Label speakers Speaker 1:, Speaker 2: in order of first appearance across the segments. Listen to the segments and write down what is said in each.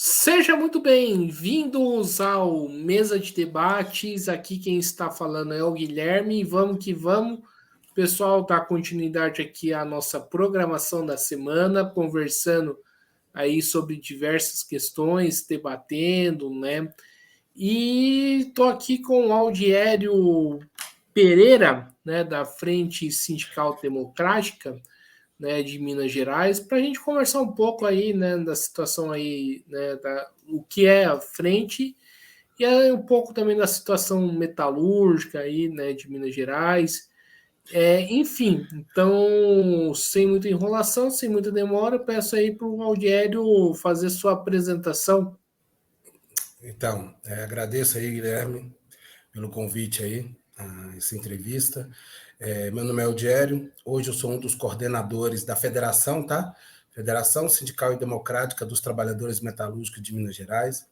Speaker 1: Seja muito bem-vindos ao Mesa de Debates. Aqui quem está falando é o Guilherme. Vamos que vamos. O pessoal dá continuidade aqui à nossa programação da semana, conversando aí sobre diversas questões, debatendo, né? E estou aqui com o Aldiério Pereira, né, da Frente Sindical Democrática, né, de Minas Gerais, para a gente conversar um pouco aí, né, da situação aí, né, o que é a frente e aí um pouco também da situação metalúrgica aí, né, de Minas Gerais. Enfim, então, sem muita enrolação, sem muita demora, peço aí para o Aldiério fazer sua apresentação.
Speaker 2: Então, agradeço aí, Guilherme, pelo convite aí, a essa entrevista. Meu nome é Eudério, hoje eu sou um dos coordenadores da Federação, tá? Federação Sindical e Democrática dos Trabalhadores Metalúrgicos de Minas Gerais,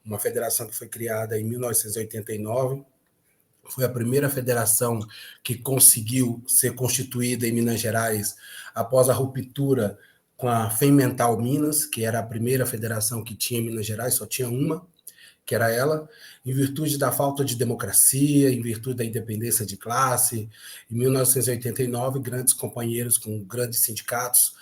Speaker 2: uma federação que foi criada em 1989, foi a primeira federação que conseguiu ser constituída em Minas Gerais após a ruptura com a Femental Minas, que era a primeira federação que tinha em Minas Gerais, só tinha uma, que era ela, em virtude da falta de democracia, em virtude da independência de classe. Em 1989, grandes companheiros com grandes sindicatos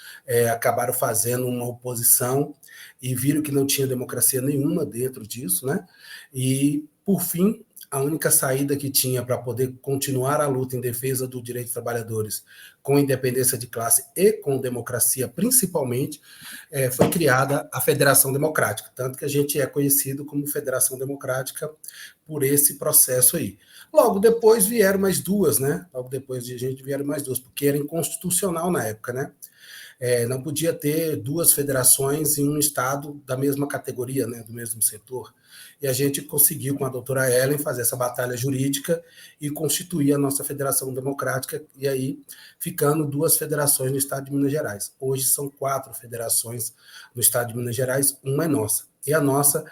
Speaker 2: acabaram fazendo uma oposição e viram que não tinha democracia nenhuma dentro disso, né? E, por fim, a única saída que tinha para poder continuar a luta em defesa do direito dos trabalhadores com independência de classe e com democracia, principalmente, foi criada a Federação Democrática, tanto que a gente é conhecido como Federação Democrática por esse processo aí. Logo depois vieram mais duas, né? Logo depois de a gente vieram mais duas, porque era inconstitucional na época, né? Não podia ter duas federações em um estado da mesma categoria, né, do mesmo setor. E a gente conseguiu, com a doutora Ellen, fazer essa batalha jurídica e constituir a nossa Federação Democrática, e aí ficando duas federações no estado de Minas Gerais. Hoje são 4 federações no estado de Minas Gerais, uma é nossa. E a nossa,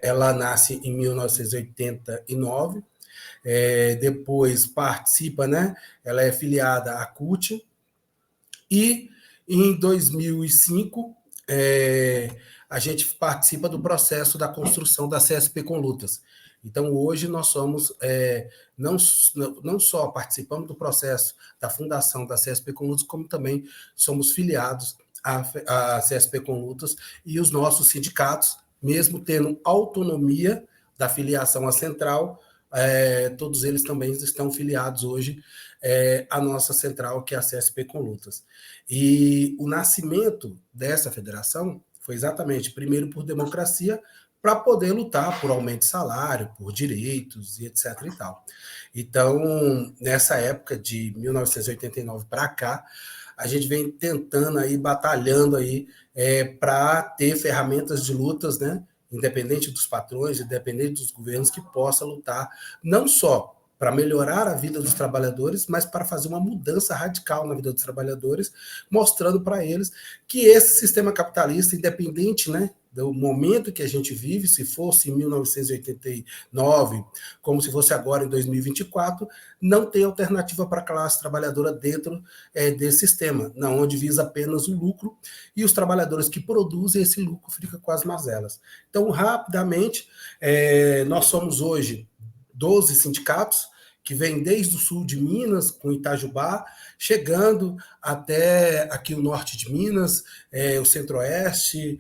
Speaker 2: ela nasce em 1989, depois participa, né? Ela é filiada à CUT, e em 2005, a gente participa do processo da construção da CSP com Lutas. Então, hoje, nós somos, não só participamos do processo da fundação da CSP com Lutas, como também somos filiados à CSP com Lutas, e os nossos sindicatos, mesmo tendo autonomia da filiação à central, todos eles também estão filiados hoje a nossa central, que é a CSP com Lutas. E o nascimento dessa federação foi exatamente, primeiro, por democracia, para poder lutar por aumento de salário, por direitos e etc. e tal. Então, nessa época de 1989 para cá, a gente vem tentando aí, batalhando aí, para ter ferramentas de lutas, né? Independente dos patrões, independente dos governos, que possa lutar não só para melhorar a vida dos trabalhadores, mas para fazer uma mudança radical na vida dos trabalhadores, mostrando para eles que esse sistema capitalista, independente, né, do momento que a gente vive, se fosse em 1989, como se fosse agora em 2024, não tem alternativa para a classe trabalhadora dentro desse sistema, não, onde visa apenas o lucro, e os trabalhadores que produzem esse lucro ficam com as mazelas. Então, rapidamente, nós somos hoje 12 sindicatos, que vêm desde o sul de Minas, com Itajubá, chegando até aqui o norte de Minas, o centro-oeste.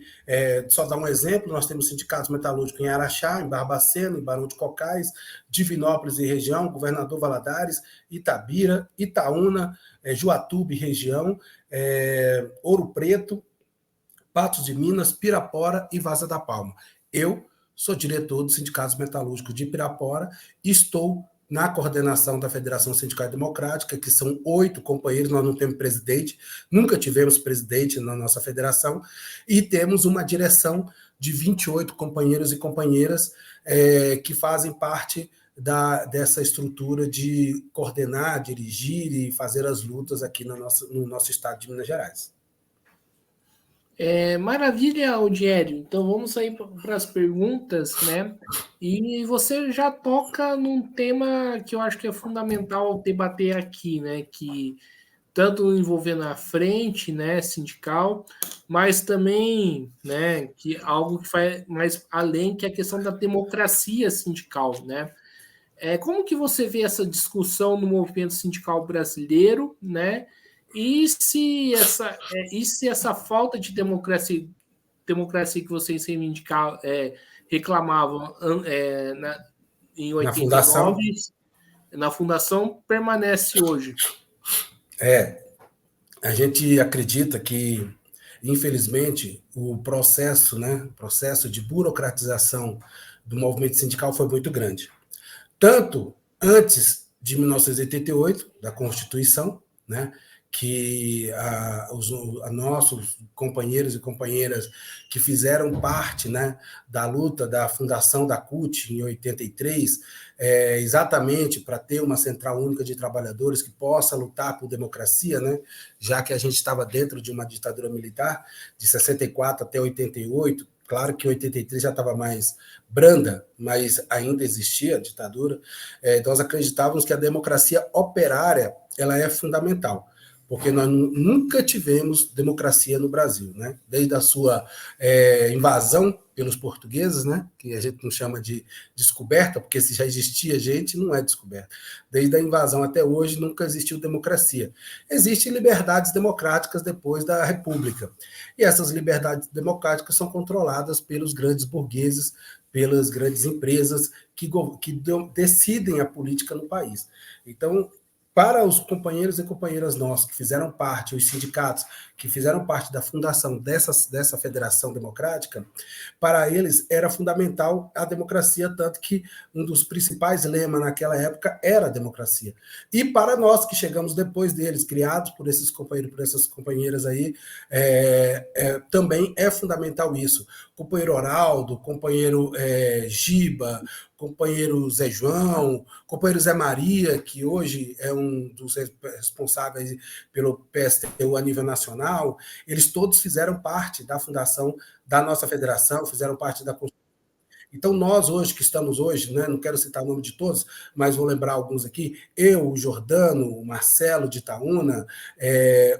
Speaker 2: Só dar um exemplo, nós temos sindicatos metalúrgicos em Araxá, em Barbacena, em Barão de Cocais, Divinópolis e região, Governador Valadares, Itabira, Itaúna, Juatuba e região, Ouro Preto, Patos de Minas, Pirapora e Vaza da Palma. Eu sou diretor dos Sindicatos Metalúrgicos de Pirapora e estou na coordenação da Federação Sindical Democrática, que são 8 companheiros, nós não temos presidente, nunca tivemos presidente na nossa federação, e temos uma direção de 28 companheiros e companheiras que fazem parte dessa estrutura de coordenar, dirigir e fazer as lutas aqui no nosso estado de Minas Gerais.
Speaker 1: Maravilha, Aldiério. Então vamos aí para as perguntas, né? E você já toca num tema que eu acho que é fundamental debater aqui, né? Que tanto envolvendo a frente, né, sindical, mas também, né, que algo que vai mais além, que é a questão da democracia sindical, né? Como que você vê essa discussão no movimento sindical brasileiro, né? E se essa falta de democracia que vocês reclamavam em
Speaker 2: Na fundação,
Speaker 1: 89, na fundação, permanece hoje?
Speaker 2: a gente acredita que, infelizmente, o processo, né, processo de burocratização do movimento sindical foi muito grande. Tanto antes de 1988, da Constituição, né, que a nossos companheiros e companheiras que fizeram parte, né, da luta da fundação da CUT em 83, exatamente para ter uma central única de trabalhadores que possa lutar por democracia, né, já que a gente estava dentro de uma ditadura militar de 64 até 88. Claro que em 83 já estava mais branda, mas ainda existia a ditadura. Nós acreditávamos que a democracia operária ela é fundamental, porque nós nunca tivemos democracia no Brasil, né? Desde a sua invasão pelos portugueses, né? Que a gente não chama de descoberta, porque se já existia gente, não é descoberta. Desde a invasão até hoje, nunca existiu democracia. Existem liberdades democráticas depois da República. E essas liberdades democráticas são controladas pelos grandes burgueses, pelas grandes empresas que decidem a política no país. Então, para os companheiros e companheiras nossos que fizeram parte, os sindicatos que fizeram parte da fundação dessa federação democrática, para eles era fundamental a democracia, tanto que um dos principais lemas naquela época era a democracia. E para nós que chegamos depois deles, criados por esses companheiros, por essas companheiras aí, também é fundamental isso. Companheiro Oraldo, companheiro Giba, companheiro Zé João, companheiro Zé Maria, que hoje é um dos responsáveis pelo PSTU a nível nacional, eles todos fizeram parte da fundação da nossa federação, fizeram parte da construção. Então, nós hoje, que estamos hoje, né, não quero citar o nome de todos, mas vou lembrar alguns aqui, eu, o Jordano, o Marcelo de Itaúna,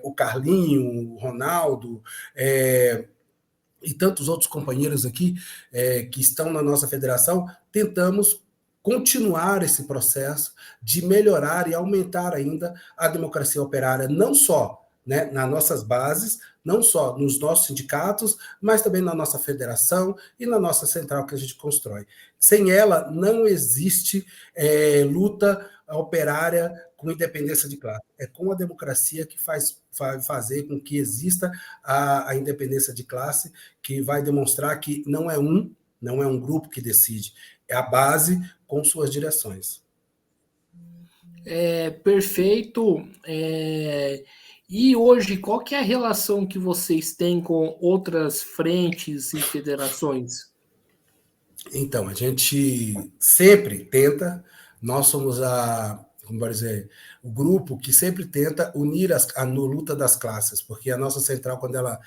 Speaker 2: o Carlinho, o Ronaldo, e tantos outros companheiros aqui que estão na nossa federação, tentamos continuar esse processo de melhorar e aumentar ainda a democracia operária, não só, né, nas nossas bases, não só nos nossos sindicatos, mas também na nossa federação e na nossa central que a gente constrói. Sem ela, não existe luta operária com independência de classe. É com a democracia que faz fazer com que exista a independência de classe, que vai demonstrar que não é um grupo que decide, é a base com suas direções.
Speaker 1: Perfeito. E hoje, qual que é a relação que vocês têm com outras frentes e federações?
Speaker 2: Então, a gente sempre tenta, nós somos como pode dizer, o grupo que sempre tenta unir a luta das classes, porque a nossa central, quando ela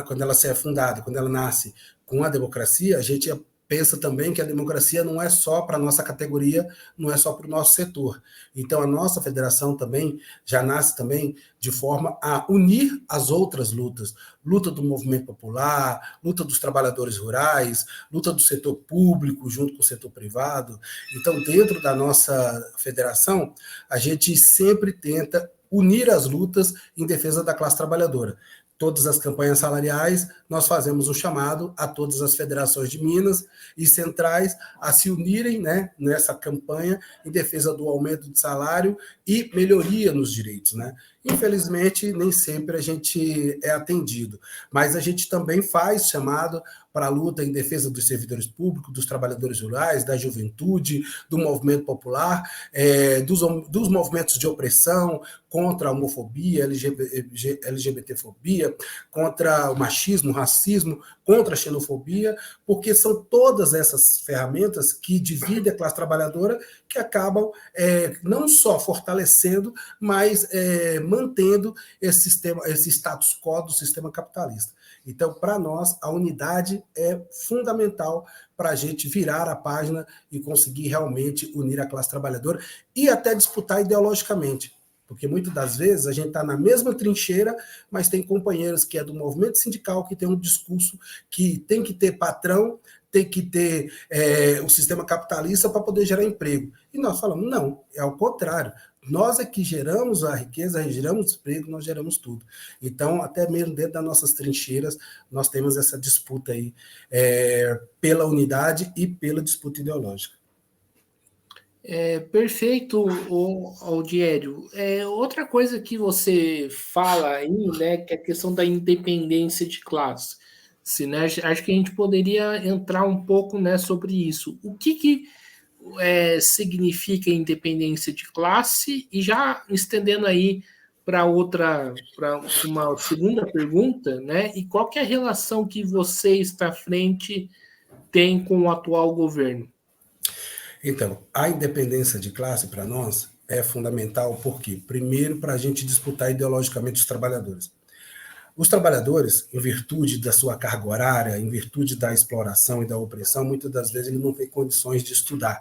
Speaker 2: quando ela se é fundada, quando ela nasce com a democracia, a gente pensa também que a democracia não é só para a nossa categoria, não é só para o nosso setor. Então, a nossa federação também já nasce também de forma a unir as outras lutas. Luta do movimento popular, luta dos trabalhadores rurais, luta do setor público junto com o setor privado. Então, dentro da nossa federação, a gente sempre tenta unir as lutas em defesa da classe trabalhadora. Todas as campanhas salariais, nós fazemos um chamado a todas as federações de Minas e centrais a se unirem, né, nessa campanha em defesa do aumento de salário e melhoria nos direitos, né? Infelizmente, nem sempre a gente é atendido, mas a gente também faz chamado para a luta em defesa dos servidores públicos, dos trabalhadores rurais, da juventude, do movimento popular, dos movimentos de opressão contra a homofobia, LGBTfobia, contra o machismo, o racismo, contra a xenofobia, porque são todas essas ferramentas que dividem a classe trabalhadora que acabam não só fortalecendo, mas mantendo esse sistema, esse status quo do sistema capitalista. Então, para nós, a unidade é fundamental para a gente virar a página e conseguir realmente unir a classe trabalhadora e até disputar ideologicamente. Porque muitas das vezes a gente está na mesma trincheira, mas tem companheiros que é do movimento sindical que tem um discurso que tem que ter patrão, tem que ter o sistema capitalista para poder gerar emprego. E nós falamos, não, é ao contrário. Nós é que geramos a riqueza, geramos emprego, nós geramos tudo. Então, até mesmo dentro das nossas trincheiras, nós temos essa disputa aí pela unidade e pela disputa ideológica.
Speaker 1: Perfeito, Aldiério. Outra coisa que você fala aí, né, que é a questão da independência de classe. Né, acho que a gente poderia entrar um pouco, né, sobre isso. O que significa independência de classe? E já estendendo aí para uma segunda pergunta, né? E qual que é a relação que você está à frente tem com o atual governo?
Speaker 2: Então, a independência de classe, para nós, é fundamental, porque, primeiro, para a gente disputar ideologicamente os trabalhadores. Os trabalhadores, em virtude da sua carga horária, em virtude da exploração e da opressão, muitas das vezes ele não tem condições de estudar.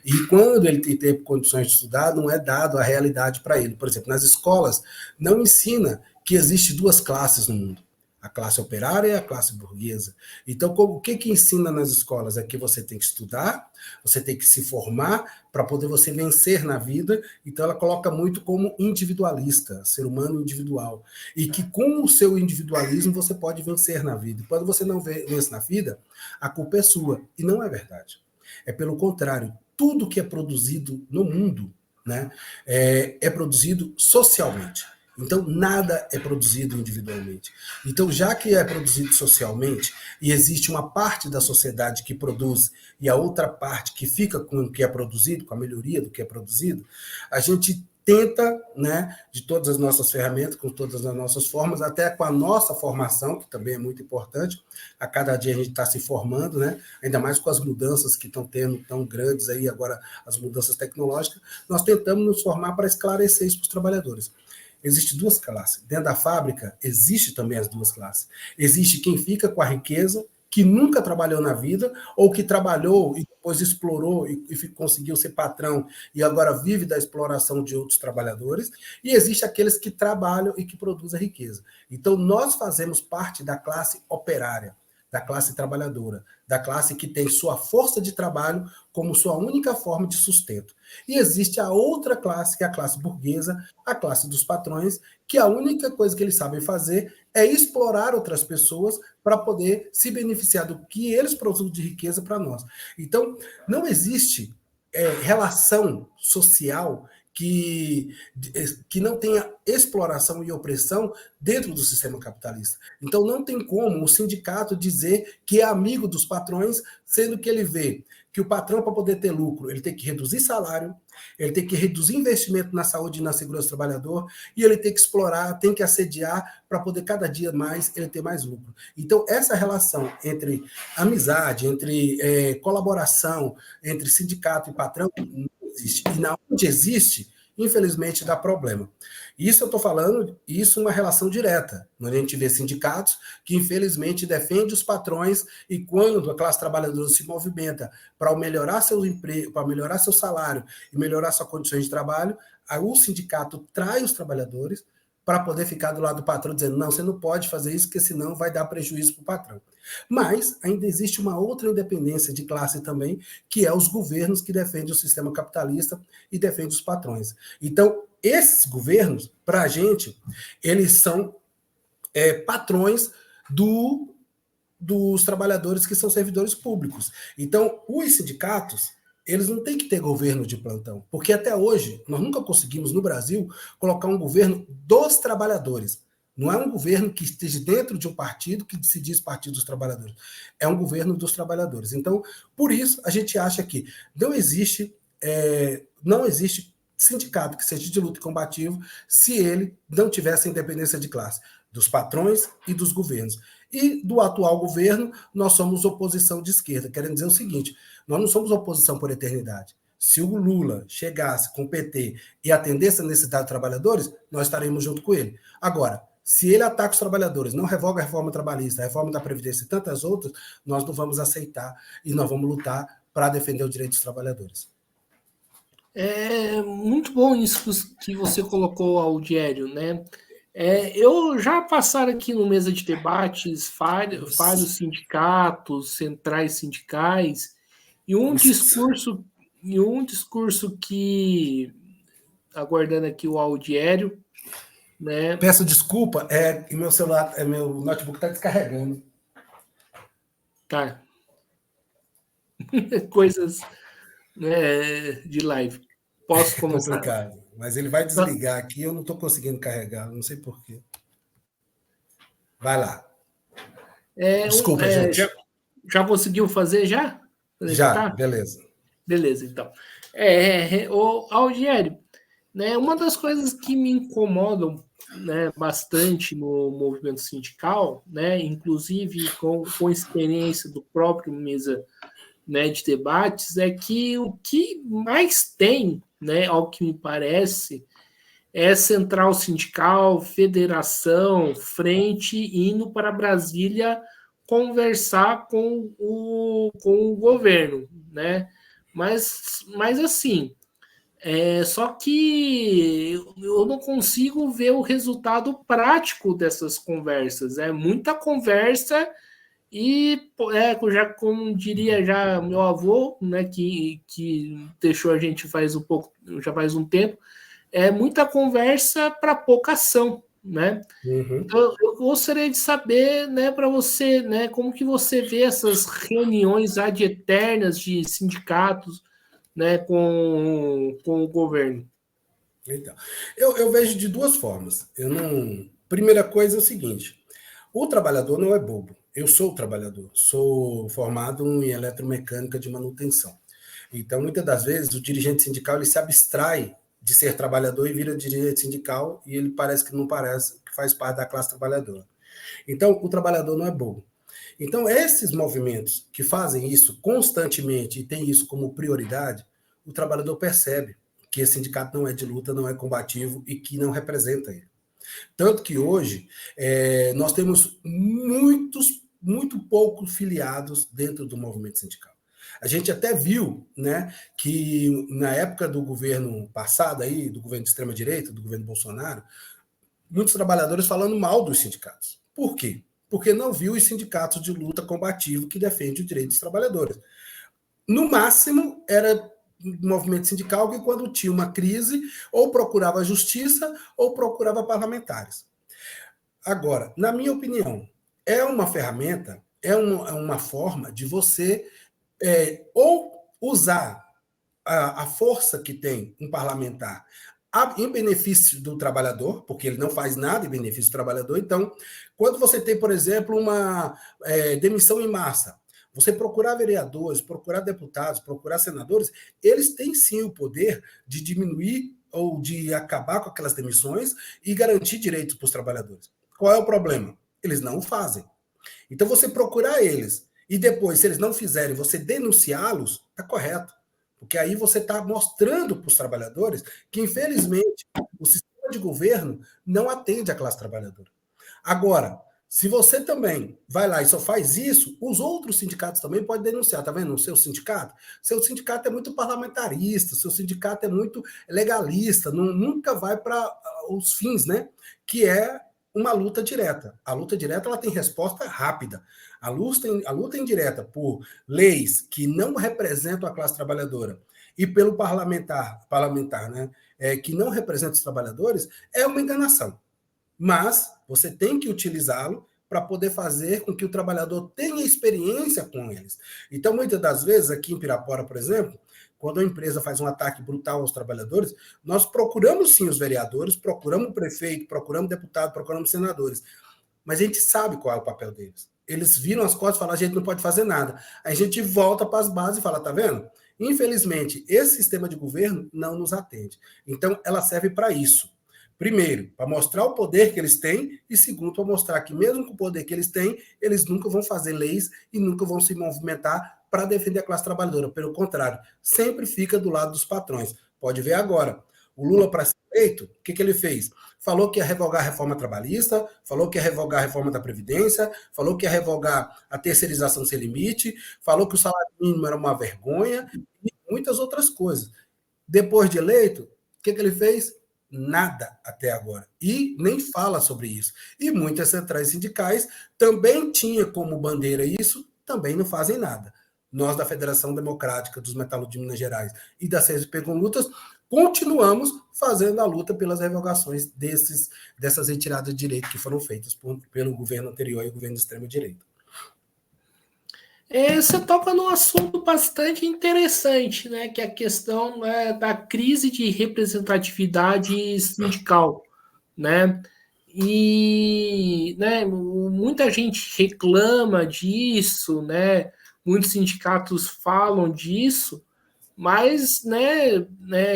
Speaker 2: E quando ele tem condições de estudar, não é dado a realidade para ele. Por exemplo, nas escolas, não ensina que existe duas classes no mundo. A classe operária e a classe burguesa. Então, o que ensina nas escolas? É que você tem que estudar, você tem que se formar para poder você vencer na vida. Então, ela coloca muito como individualista, ser humano individual. E que com o seu individualismo você pode vencer na vida. E quando você não vence na vida, a culpa é sua. E não é verdade. É pelo contrário. Tudo que é produzido no mundo, né, é produzido socialmente. Então, nada é produzido individualmente. Então, já que é produzido socialmente, e existe uma parte da sociedade que produz e a outra parte que fica com o que é produzido, com a melhoria do que é produzido, a gente tenta, né, de todas as nossas ferramentas, com todas as nossas formas, até com a nossa formação, que também é muito importante. A cada dia a gente está se formando, né, ainda mais com as mudanças que estão tendo tão grandes aí, agora as mudanças tecnológicas, nós tentamos nos formar para esclarecer isso para os trabalhadores. Existem duas classes. Dentro da fábrica, existe também as duas classes. Existe quem fica com a riqueza, que nunca trabalhou na vida, ou que trabalhou e depois explorou e conseguiu ser patrão e agora vive da exploração de outros trabalhadores. E existe aqueles que trabalham e que produzem riqueza. Então, nós fazemos parte da classe operária, da classe trabalhadora, da classe que tem sua força de trabalho como sua única forma de sustento. E existe a outra classe, que é a classe burguesa, a classe dos patrões, que a única coisa que eles sabem fazer é explorar outras pessoas para poder se beneficiar do que eles produzem de riqueza para nós. Então, não existe relação social que não tenha exploração e opressão dentro do sistema capitalista. Então, não tem como o sindicato dizer que é amigo dos patrões, sendo que ele vê que o patrão, para poder ter lucro, ele tem que reduzir salário, ele tem que reduzir investimento na saúde e na segurança do trabalhador, e ele tem que explorar, tem que assediar para poder cada dia mais ele ter mais lucro. Então, essa relação entre amizade, entre colaboração, entre sindicato e patrão, não existe. E na onde existe, infelizmente, dá problema. Isso eu estou falando, isso é uma relação direta. A gente vê sindicatos que, infelizmente, defendem os patrões e quando a classe trabalhadora se movimenta para melhorar seu emprego, para melhorar seu salário e melhorar suas condições de trabalho, aí o sindicato trai os trabalhadores para poder ficar do lado do patrão dizendo, não, você não pode fazer isso, porque senão vai dar prejuízo para o patrão. Mas ainda existe uma outra independência de classe também, que é os governos que defendem o sistema capitalista e defendem os patrões. Então, esses governos, para a gente, eles são patrões dos trabalhadores que são servidores públicos. Então, os sindicatos, eles não têm que ter governo de plantão, porque até hoje, nós nunca conseguimos, no Brasil, colocar um governo dos trabalhadores. Não é um governo que esteja dentro de um partido que se diz Partido dos Trabalhadores. É um governo dos trabalhadores. Então, por isso, a gente acha que não existe sindicato que seja de luta combativa se ele não tivesse a independência de classe dos patrões e dos governos. E do atual governo, nós somos oposição de esquerda, querendo dizer o seguinte, nós não somos oposição por eternidade. Se o Lula chegasse com o PT e atendesse a necessidade dos trabalhadores, nós estaremos junto com ele. Agora, se ele ataca os trabalhadores, não revoga a reforma trabalhista, a reforma da Previdência e tantas outras, nós não vamos aceitar e nós vamos lutar para defender o direito dos trabalhadores.
Speaker 1: É muito bom isso que você colocou, Aldiério, né? Eu já passaram aqui no mesa de debates vários sindicatos, centrais sindicais, e um discurso que, aguardando aqui o Aldiério, né?
Speaker 2: Peço desculpa, meu celular, meu notebook está descarregando.
Speaker 1: Tá. Coisas, né, de live. Posso
Speaker 2: É
Speaker 1: começar?
Speaker 2: complicado. Mas ele vai
Speaker 1: Tá.
Speaker 2: desligar aqui, eu não estou conseguindo carregar, não sei porquê. Vai lá.
Speaker 1: É, um-
Speaker 2: Desculpa,
Speaker 1: é, já,
Speaker 2: gente.
Speaker 1: já conseguiu fazer já?
Speaker 2: Já,
Speaker 1: Conectar?
Speaker 2: beleza.
Speaker 1: Beleza, então. O Algieri, né, uma das coisas que me incomodam, né, bastante no movimento sindical, né, inclusive com experiência do próprio mesa, né, de debates, é que o que mais tem, né, ao que me parece, é central sindical, federação, frente, indo para Brasília conversar com o governo, né? Mas assim, só que eu não consigo ver o resultado prático dessas conversas. É muita conversa e já como diria já meu avô, né, que deixou a gente já faz um tempo, é muita conversa para pouca ação, né?
Speaker 2: Uhum.
Speaker 1: Então, eu gostaria de saber, né, para você, né, como que você vê essas reuniões ad eternas de sindicatos, né, com o governo.
Speaker 2: Então, eu vejo de duas formas. Eu não. Primeira coisa é o seguinte: o trabalhador não é bobo. Eu sou trabalhador, sou formado em eletromecânica de manutenção. Então, muitas das vezes, o dirigente sindical ele se abstrai de ser trabalhador e vira dirigente sindical e ele parece que não parece que faz parte da classe trabalhadora. Então, o trabalhador não é bobo. Então, esses movimentos que fazem isso constantemente e têm isso como prioridade, o trabalhador percebe que esse sindicato não é de luta, não é combativo e que não representa ele. Tanto que hoje nós temos muito poucos filiados dentro do movimento sindical. A gente até viu, né, que na época do governo passado aí, do governo de extrema direita, do governo Bolsonaro, muitos trabalhadores falando mal dos sindicatos. Por quê? Porque não viu os sindicatos de luta combativo que defendem o direito dos trabalhadores. No máximo, era movimento sindical que, quando tinha uma crise, ou procurava justiça ou procurava parlamentares. Agora, na minha opinião, é uma ferramenta, é uma forma de você ou usar a força que tem um parlamentar em benefício do trabalhador, porque ele não faz nada em benefício do trabalhador. Então, quando você tem, por exemplo, uma demissão em massa, você procurar vereadores, procurar deputados, procurar senadores, eles têm sim o poder de diminuir ou de acabar com aquelas demissões e garantir direitos para os trabalhadores. Qual é o problema? Eles não o fazem. Então, você procurar eles e depois, se eles não fizerem, você denunciá-los, está correto. Porque aí você está mostrando para os trabalhadores que, infelizmente, o sistema de governo não atende a classe trabalhadora. Agora, se você também vai lá e só faz isso, os outros sindicatos também podem denunciar, tá vendo? O seu sindicato? Seu sindicato é muito parlamentarista, seu sindicato é muito legalista, nunca vai para os fins, né? Que é uma luta direta. A luta direta ela tem resposta rápida. A luta indireta por leis que não representam a classe trabalhadora e pelo parlamentar, né, que não representa os trabalhadores, é uma enganação. Mas você tem que utilizá-lo para poder fazer com que o trabalhador tenha experiência com eles. Então, muitas das vezes, aqui em Pirapora, por exemplo, quando a empresa faz um ataque brutal aos trabalhadores, nós procuramos sim os vereadores, procuramos o prefeito, procuramos deputado, procuramos senadores, mas a gente sabe qual é o papel deles. Eles viram as costas e falam, a gente não pode fazer nada. Aí a gente volta para as bases e fala, tá vendo? Infelizmente, esse sistema de governo não nos atende. Então, ela serve para isso. Primeiro, para mostrar o poder que eles têm, e segundo, para mostrar que mesmo com o poder que eles têm, eles nunca vão fazer leis e nunca vão se movimentar para defender a classe trabalhadora. Pelo contrário, sempre fica do lado dos patrões. Pode ver agora. O Lula, para ser eleito, o que ele fez? Falou que ia revogar a reforma trabalhista, falou que ia revogar a reforma da Previdência, falou que ia revogar a terceirização sem limite, falou que o salário mínimo era uma vergonha e muitas outras coisas. Depois de eleito, o que ele fez? Nada até agora. E nem fala sobre isso. E muitas centrais sindicais também tinham como bandeira isso, também não fazem nada. Nós, da Federação Democrática dos Metalúrgicos de Minas Gerais e da CSP com Lutas, continuamos fazendo a luta pelas revogações dessas retiradas de direito que foram feitas pelo governo anterior e o governo de extrema-direita.
Speaker 1: Você toca num assunto bastante interessante, né? Que é a questão, né, da crise de representatividade sindical, né? E, né, muita gente reclama disso, né? Muitos sindicatos falam disso, mas,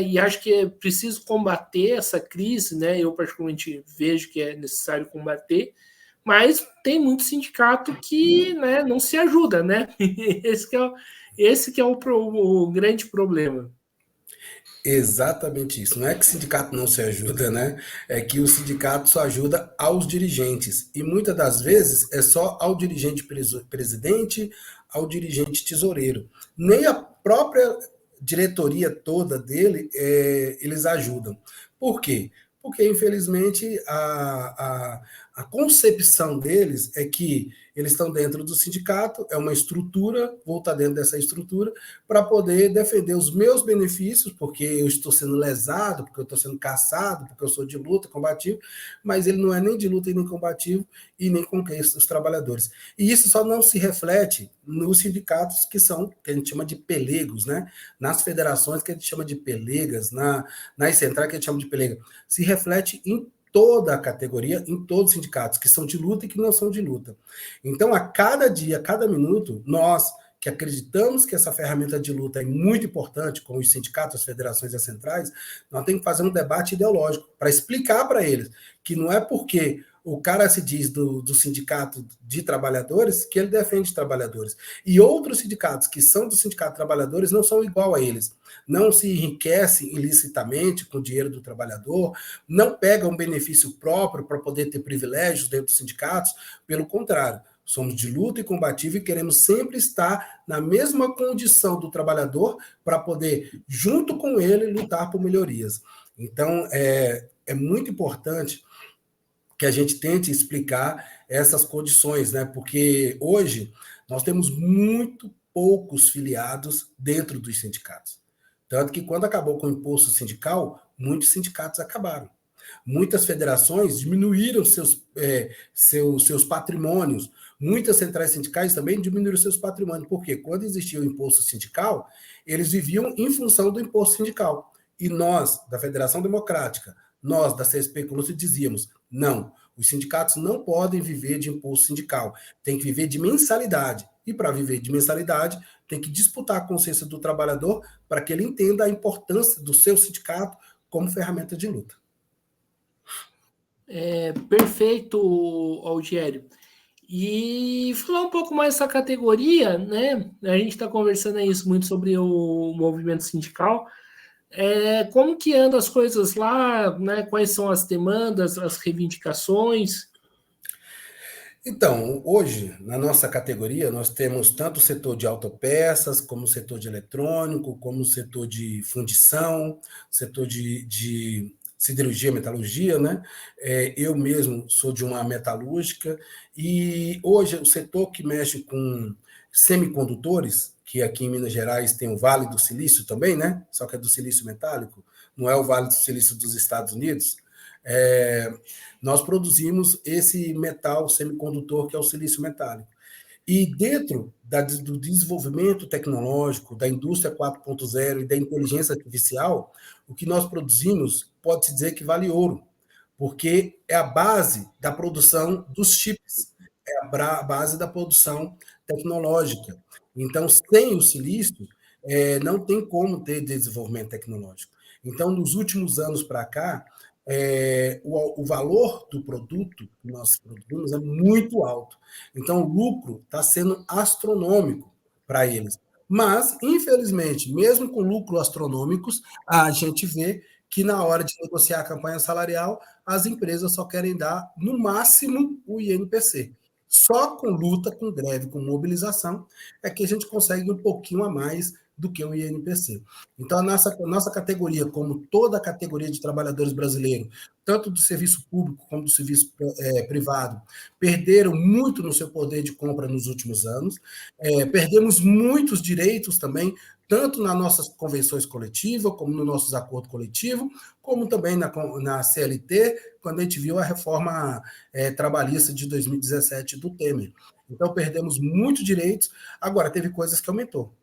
Speaker 1: e acho que é preciso combater essa crise, né? Eu particularmente vejo que é necessário combater, mas tem muito sindicato que, né, não se ajuda, né? Esse que é o grande problema.
Speaker 2: Exatamente isso. Não é que o sindicato não se ajuda, né? É que o sindicato só ajuda aos dirigentes. E muitas das vezes é só ao dirigente presidente, ao dirigente tesoureiro. Nem a própria diretoria toda dele eles ajudam. Por quê? Porque, infelizmente, a concepção deles é que eles estão dentro do sindicato, é uma estrutura, vou estar dentro dessa estrutura, para poder defender os meus benefícios, porque eu estou sendo lesado, porque eu estou sendo caçado, porque eu sou de luta, combativo, mas ele não é nem de luta e nem combativo e nem conquista os trabalhadores. E isso só não se reflete nos sindicatos que a gente chama de pelegos, né? Nas federações que a gente chama de pelegas, nas centrais que a gente chama de pelega. Se reflete em toda a categoria, em todos os sindicatos, que são de luta e que não são de luta. Então, a cada dia, a cada minuto, nós que acreditamos que essa ferramenta de luta é muito importante, com os sindicatos, as federações e as centrais, nós temos que fazer um debate ideológico para explicar para eles que não é porque o cara se diz do sindicato de trabalhadores que ele defende trabalhadores. E outros sindicatos que são do sindicato de trabalhadores não são igual a eles. Não se enriquecem ilicitamente com o dinheiro do trabalhador, não pegam um benefício próprio para poder ter privilégios dentro dos sindicatos, pelo contrário. Somos de luta e combativo e queremos sempre estar na mesma condição do trabalhador para poder, junto com ele, lutar por melhorias. Então, é muito importante que a gente tente explicar essas condições, né? Porque hoje nós temos muito poucos filiados dentro dos sindicatos. Tanto que quando acabou com o imposto sindical, muitos sindicatos acabaram. Muitas federações diminuíram seus patrimônios. Muitas centrais sindicais também diminuíram seus patrimônios. Porque quando existia o imposto sindical, eles viviam em função do imposto sindical. E nós, da Federação Democrática, nós, da CSP Colúcio, dizíamos, não, os sindicatos não podem viver de imposto sindical, tem que viver de mensalidade. E para viver de mensalidade, tem que disputar a consciência do trabalhador para que ele entenda a importância do seu sindicato como ferramenta de luta.
Speaker 1: Perfeito, Algério. E falar um pouco mais dessa categoria, né? A gente está conversando isso muito sobre o movimento sindical. Como que andam as coisas lá, né? Quais são as demandas, as reivindicações?
Speaker 2: Então, hoje, na nossa categoria, nós temos tanto o setor de autopeças, como o setor de eletrônico, como o setor de fundição, setor de siderurgia, metalurgia, né? Eu mesmo sou de uma metalúrgica, e hoje o setor que mexe com semicondutores, que aqui em Minas Gerais tem o Vale do Silício também, né? Só que é do silício metálico, não é o Vale do Silício dos Estados Unidos. Nós produzimos esse metal semicondutor que é o silício metálico. E dentro do desenvolvimento tecnológico, da indústria 4.0 e da inteligência artificial, o que nós produzimos pode-se dizer que vale ouro, porque é a base da produção dos chips, é a base da produção tecnológica. Então, sem o silício, não tem como ter desenvolvimento tecnológico. Então, nos últimos anos para cá, o valor do produto que nós produzimos é muito alto. Então, o lucro está sendo astronômico para eles. Mas, infelizmente, mesmo com lucros astronômicos, a gente vê que na hora de negociar a campanha salarial, as empresas só querem dar, no máximo, o INPC. Só com luta, com greve, com mobilização, é que a gente consegue um pouquinho a mais do que o INPC. Então, a nossa categoria, como toda a categoria de trabalhadores brasileiros, tanto do serviço público como do serviço privado, perderam muito no seu poder de compra nos últimos anos, perdemos muitos direitos também, tanto nas nossas convenções coletivas, como nos nossos acordos coletivos, como também na CLT, quando a gente viu a reforma trabalhista de 2017 do Temer. Então, perdemos muitos direitos. Agora, teve coisas que aumentou.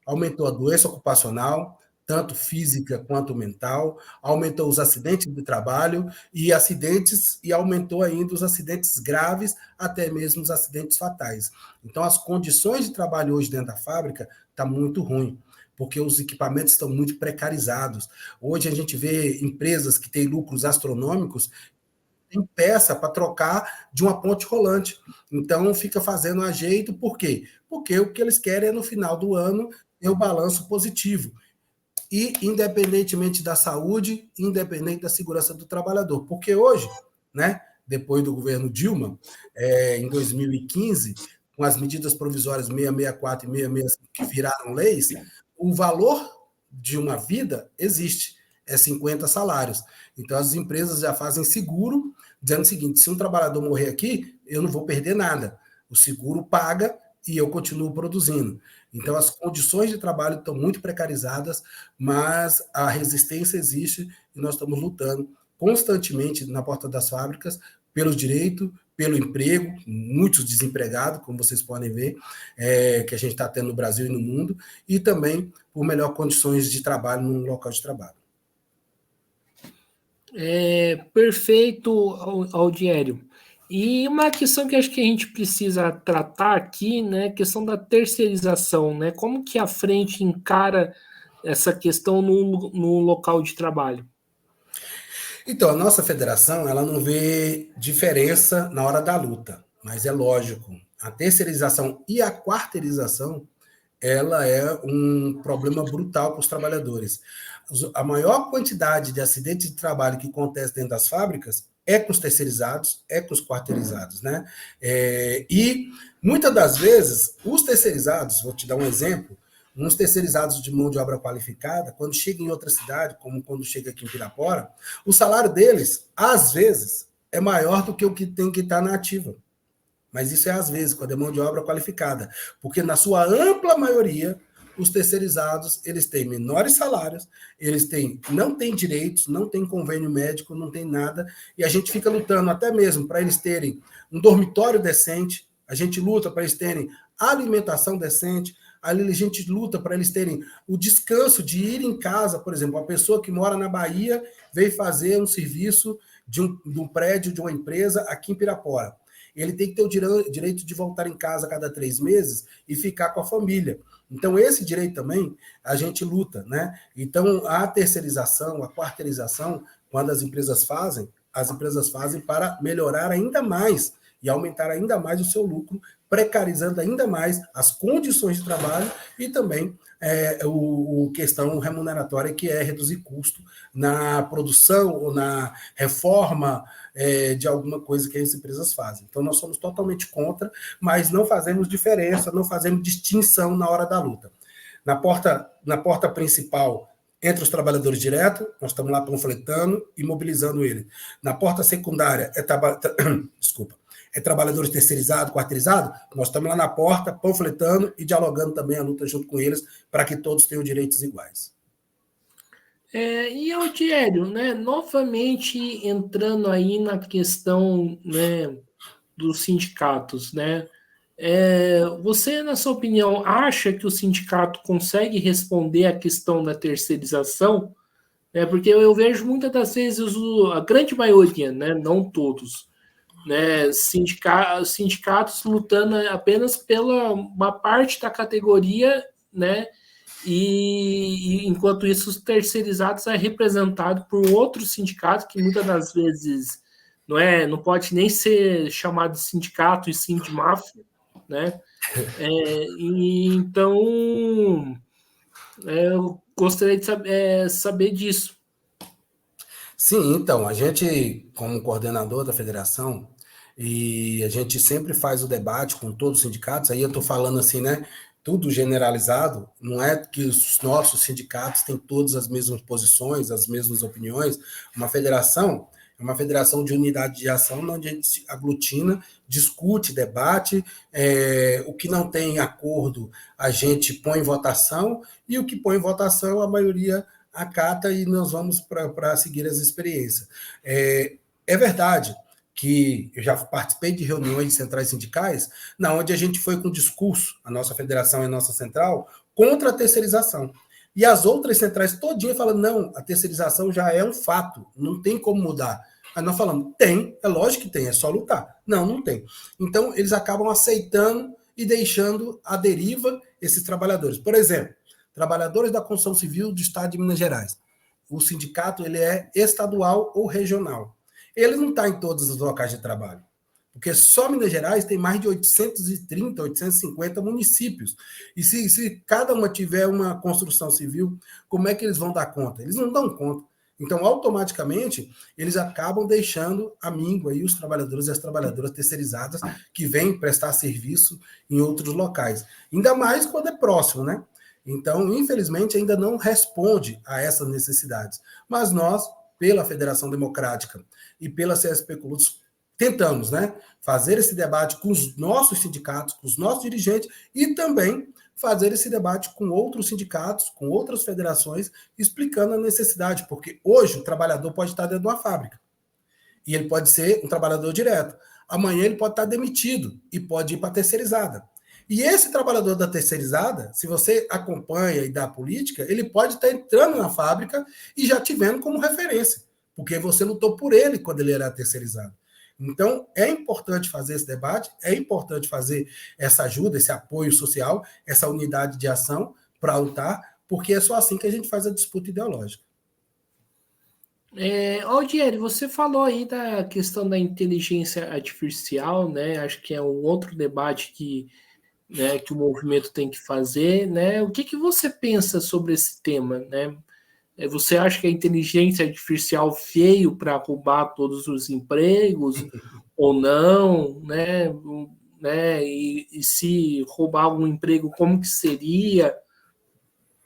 Speaker 2: Aumentou a doença ocupacional, tanto física quanto mental, aumentou os acidentes de trabalho e aumentou ainda os acidentes graves, até mesmo os acidentes fatais. Então, as condições de trabalho hoje dentro da fábrica estão muito ruins, porque os equipamentos estão muito precarizados. Hoje a gente vê empresas que têm lucros astronômicos tem peça para trocar de uma ponte rolante. Então, fica fazendo ajeito, por quê? Porque o que eles querem é, no final do ano, ter o balanço positivo. E, independentemente da saúde, independente da segurança do trabalhador. Porque hoje, né, depois do governo Dilma, em 2015, com as medidas provisórias 664 e 665 que viraram leis, o valor de uma vida existe, é 50 salários. Então, as empresas já fazem seguro, dizendo o seguinte: se um trabalhador morrer aqui, eu não vou perder nada. O seguro paga e eu continuo produzindo. Então, as condições de trabalho estão muito precarizadas, mas a resistência existe e nós estamos lutando constantemente na porta das fábricas pelo direito, pelo emprego, muitos desempregados, como vocês podem ver, que a gente está tendo no Brasil e no mundo, e também por melhores condições de trabalho no local de trabalho.
Speaker 1: Perfeito, Aldiério. E uma questão que acho que a gente precisa tratar aqui, né, a questão da terceirização, né? Como que a frente encara essa questão no local de trabalho?
Speaker 2: Então, a nossa federação, ela não vê diferença na hora da luta, mas é lógico, a terceirização e a quarteirização, ela é um problema brutal para os trabalhadores. A maior quantidade de acidentes de trabalho que acontece dentro das fábricas é com os terceirizados, é com os quarteirizados, né? E muitas das vezes, os terceirizados, vou te dar um exemplo, uns terceirizados de mão de obra qualificada, quando chega em outra cidade, como quando chega aqui em Pirapora, o salário deles, às vezes, é maior do que o que tem que estar na ativa. Mas isso é às vezes, quando é mão de obra qualificada. Porque na sua ampla maioria, os terceirizados, eles têm menores salários, não têm direitos, não têm convênio médico, não tem nada, e a gente fica lutando até mesmo para eles terem um dormitório decente, a gente luta para eles terem alimentação decente, a gente luta para eles terem o descanso de ir em casa, por exemplo, uma pessoa que mora na Bahia veio fazer um serviço de um prédio, de uma empresa aqui em Pirapora. Ele tem que ter o direito de voltar em casa a cada 3 meses e ficar com a família. Então, esse direito também a gente luta, né? Então, a terceirização, a quarteirização, quando as empresas fazem para melhorar ainda mais e aumentar ainda mais o seu lucro, precarizando ainda mais as condições de trabalho e também o questão remuneratória, que é reduzir custo na produção ou na reforma de alguma coisa que as empresas fazem. Então, nós somos totalmente contra, mas não fazemos diferença, não fazemos distinção na hora da luta. Na porta principal, entre os trabalhadores diretos, nós estamos lá panfletando e mobilizando ele. Na porta secundária, trabalhadores terceirizados, quarteirizados, nós estamos lá na porta, panfletando e dialogando também a luta junto com eles, para que todos tenham direitos iguais.
Speaker 1: E, Altiero, né, novamente entrando aí na questão, né, dos sindicatos, né, você, na sua opinião, acha que o sindicato consegue responder à questão da terceirização? Porque eu vejo muitas das vezes, a grande maioria, né, não todos, né, sindicatos lutando apenas pela uma parte da categoria, né, e enquanto isso os terceirizados é representado por outro sindicato que muitas das vezes não pode nem ser chamado de sindicato e sim de máfia, né? E então eu gostaria de saber disso.
Speaker 2: Sim, então, a gente, como coordenador da federação, e a gente sempre faz o debate com todos os sindicatos, aí eu estou falando assim, né? tudo generalizado, não é que os nossos sindicatos têm todas as mesmas posições, as mesmas opiniões. Uma federação é uma federação de unidade de ação onde a gente se aglutina, discute, debate, o que não tem acordo a gente põe em votação, e o que põe em votação a maioria acata e nós vamos para seguir as experiências. É verdade que eu já participei de reuniões de centrais sindicais, na onde a gente foi com discurso, a nossa federação e a nossa central, contra a terceirização. E as outras centrais todinhas falando, não, a terceirização já é um fato, não tem como mudar. Aí nós falamos, tem, é lógico que tem, é só lutar. Não, não tem. Então, eles acabam aceitando e deixando à deriva esses trabalhadores. Por exemplo, trabalhadores da construção civil do estado de Minas Gerais. O sindicato ele é estadual ou regional. Ele não está em todos os locais de trabalho, porque só Minas Gerais tem mais de 830, 850 municípios. E se cada uma tiver uma construção civil, como é que eles vão dar conta? Eles não dão conta. Então, automaticamente, eles acabam deixando a míngua aí os trabalhadores e as trabalhadoras terceirizadas que vêm prestar serviço em outros locais. Ainda mais quando é próximo, né? Então, infelizmente, ainda não responde a essas necessidades. Mas nós, pela Federação Democrática e pela CSP Colutos, tentamos, né, fazer esse debate com os nossos sindicatos, com os nossos dirigentes e também fazer esse debate com outros sindicatos, com outras federações, explicando a necessidade, porque hoje o trabalhador pode estar dentro de uma fábrica e ele pode ser um trabalhador direto. Amanhã ele pode estar demitido e pode ir para a terceirizada. E esse trabalhador da terceirizada, se você acompanha e dá a política, ele pode estar entrando na fábrica e já te vendo como referência, porque você lutou por ele quando ele era terceirizado. Então, é importante fazer esse debate, é importante fazer essa ajuda, esse apoio social, essa unidade de ação para lutar, porque é só assim que a gente faz a disputa ideológica.
Speaker 1: Aldieri, você falou aí da questão da inteligência artificial, né? Acho que é um outro debate que o movimento tem que fazer, né? O que você pensa sobre esse tema, né? Você acha que a inteligência artificial veio para roubar todos os empregos ou não, né? E se roubar algum emprego, como que seria?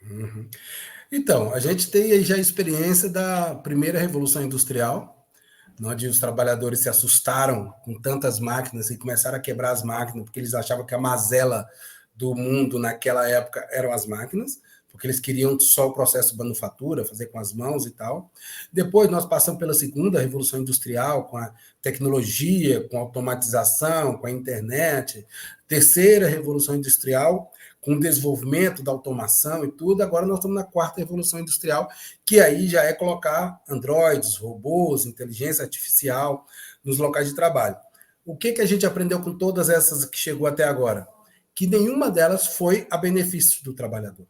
Speaker 2: Uhum. Então, a gente tem aí já a experiência da primeira revolução industrial, onde os trabalhadores se assustaram com tantas máquinas e começaram a quebrar as máquinas, porque eles achavam que a mazela do mundo naquela época eram as máquinas, porque eles queriam só o processo de manufatura, fazer com as mãos e tal. Depois nós passamos pela segunda revolução industrial, com a tecnologia, com a automatização, com a internet. Terceira revolução industrial, com o desenvolvimento da automação e tudo. Agora nós estamos na quarta revolução industrial, que aí já é colocar androides, robôs, inteligência artificial nos locais de trabalho. O que a gente aprendeu com todas essas que chegou até agora? Que nenhuma delas foi a benefício do trabalhador.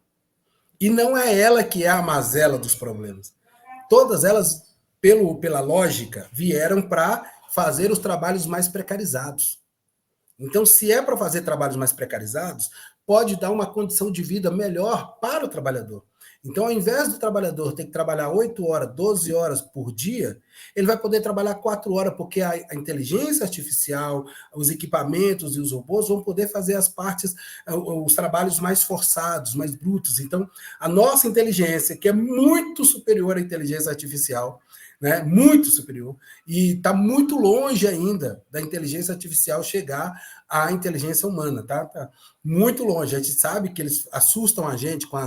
Speaker 2: E não é ela que é a mazela dos problemas. Todas elas, pela lógica, vieram para fazer os trabalhos mais precarizados. Então, se é para fazer trabalhos mais precarizados, pode dar uma condição de vida melhor para o trabalhador. Então, ao invés do trabalhador ter que trabalhar 8 horas, 12 horas por dia, ele vai poder trabalhar 4 horas, porque a inteligência artificial, os equipamentos e os robôs vão poder fazer as partes, os trabalhos mais forçados, mais brutos. Então, a nossa inteligência, que é muito superior à inteligência artificial, né, muito superior, e está muito longe ainda da inteligência artificial chegar à inteligência humana, tá muito longe. A gente sabe que eles assustam a gente com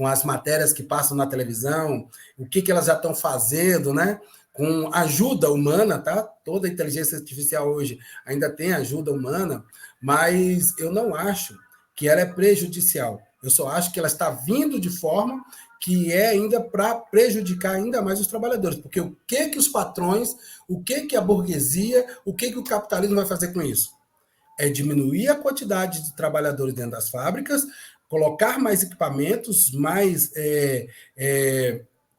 Speaker 2: as matérias que passam na televisão, o que elas já estão fazendo, né? Com ajuda humana, tá? Toda a inteligência artificial hoje ainda tem ajuda humana, mas eu não acho que ela é prejudicial. Eu só acho que ela está vindo de forma que é ainda para prejudicar ainda mais os trabalhadores. Porque o que os patrões, o que a burguesia, o que o capitalismo vai fazer com isso? É diminuir a quantidade de trabalhadores dentro das fábricas, colocar mais equipamentos, mais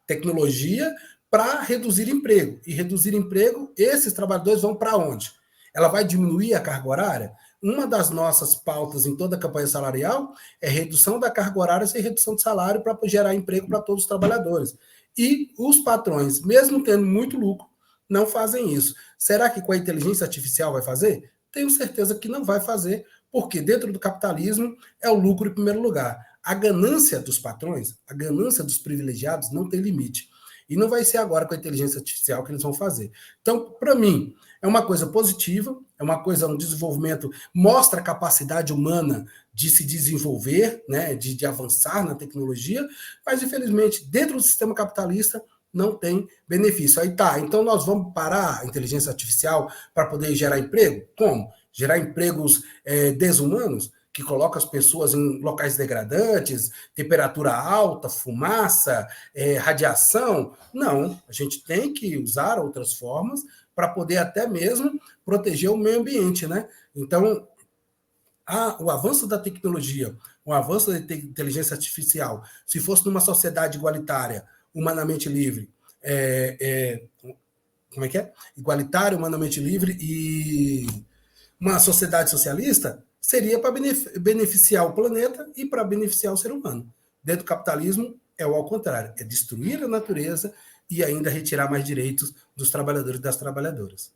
Speaker 2: tecnologia para reduzir emprego. E reduzir emprego, esses trabalhadores vão para onde? Ela vai diminuir a carga horária? Uma das nossas pautas em toda a campanha salarial é redução da carga horária e redução de salário para gerar emprego para todos os trabalhadores. E os patrões, mesmo tendo muito lucro, não fazem isso. Será que com a inteligência artificial vai fazer? Tenho certeza que não vai fazer, Porque dentro do capitalismo é o lucro em primeiro lugar. A ganância dos patrões, a ganância dos privilegiados não tem limite. E não vai ser agora com a inteligência artificial que eles vão fazer. Então, para mim, é uma coisa positiva, é uma coisa, um desenvolvimento, mostra a capacidade humana de se desenvolver, né, de avançar na tecnologia, mas, infelizmente, dentro do sistema capitalista, não tem benefício. Aí tá, então nós vamos parar a inteligência artificial para poder gerar emprego? Como? Gerar empregos desumanos? Que coloca as pessoas em locais degradantes, temperatura alta, fumaça, radiação. Não, a gente tem que usar outras formas para poder até mesmo proteger o meio ambiente, né? Então, o avanço da tecnologia, o avanço da inteligência artificial, se fosse numa sociedade igualitária, humanamente livre, como é que é? Igualitária, humanamente livre e uma sociedade socialista, seria para beneficiar o planeta e para beneficiar o ser humano. Dentro do capitalismo, é o ao contrário, é destruir a natureza e ainda retirar mais direitos dos trabalhadores e das trabalhadoras.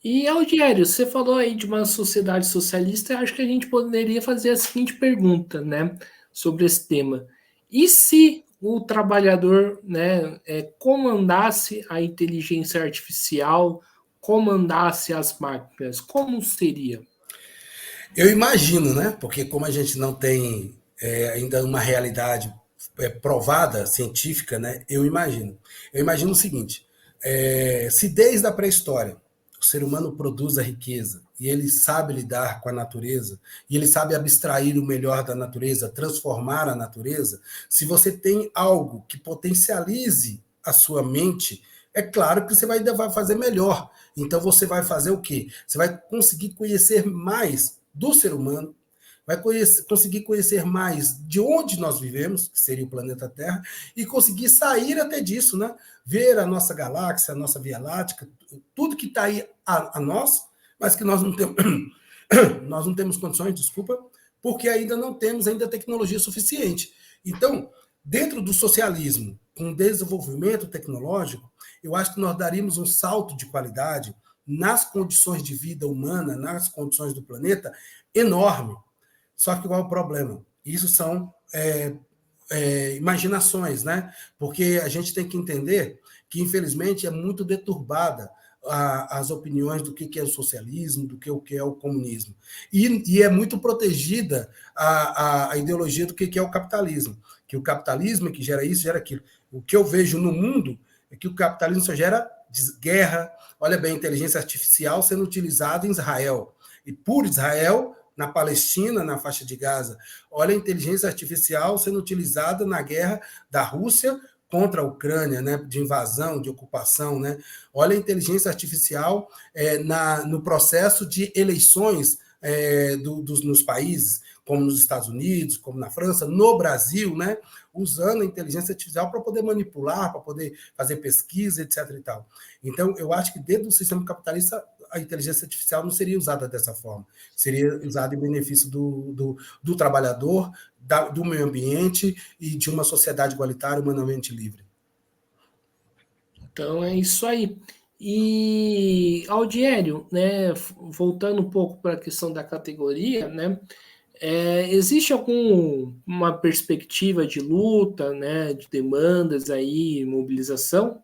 Speaker 1: E, Algério, você falou aí de uma sociedade socialista, acho que a gente poderia fazer a seguinte pergunta, né, sobre esse tema. E se o trabalhador, né, comandasse a inteligência artificial, comandasse as máquinas, como seria?
Speaker 2: Eu imagino, né, porque como a gente não tem ainda uma realidade provada, científica, né, eu imagino. Eu imagino o seguinte, se desde a pré-história o ser humano produz a riqueza e ele sabe lidar com a natureza e ele sabe abstrair o melhor da natureza, transformar a natureza, se você tem algo que potencialize a sua mente, é claro que você vai fazer melhor. Então você vai fazer o quê? Você vai conseguir conhecer mais do ser humano, vai conseguir conhecer mais de onde nós vivemos, que seria o planeta Terra, e conseguir sair até disso, né? Ver a nossa galáxia, a nossa Via Láctea, tudo que está aí a nós, mas que nós não temos, nós não temos condições, desculpa, porque ainda não temos ainda tecnologia suficiente. Então, dentro do socialismo, com desenvolvimento tecnológico, eu acho que nós daríamos um salto de qualidade nas condições de vida humana, nas condições do planeta, enorme. Só que qual é o problema? Isso são imaginações, né? Porque a gente tem que entender que, infelizmente, é muito deturbada as opiniões do que é o socialismo, do que é o comunismo. E é muito protegida a ideologia do que é o capitalismo. Que o capitalismo é que gera isso, gera aquilo. O que eu vejo no mundo é que o capitalismo só gera guerra. Olha bem, inteligência artificial sendo utilizada em Israel. E por Israel, na Palestina, na faixa de Gaza. Olha a inteligência artificial sendo utilizada na guerra da Rússia contra a Ucrânia, né, de invasão, de ocupação. Né? Olha a inteligência artificial no processo de eleições nos países, como nos Estados Unidos, como na França, no Brasil, né, usando a inteligência artificial para poder manipular, para poder fazer pesquisa, etc. E tal. Então, eu acho que dentro do sistema capitalista, a inteligência artificial não seria usada dessa forma. Seria usada em benefício do trabalhador, do meio ambiente e de uma sociedade igualitária, humanamente livre.
Speaker 1: Então é isso aí. E, Aldiério, né, voltando um pouco para a questão da categoria, né, existe alguma perspectiva de luta, né, de demandas aí, mobilização?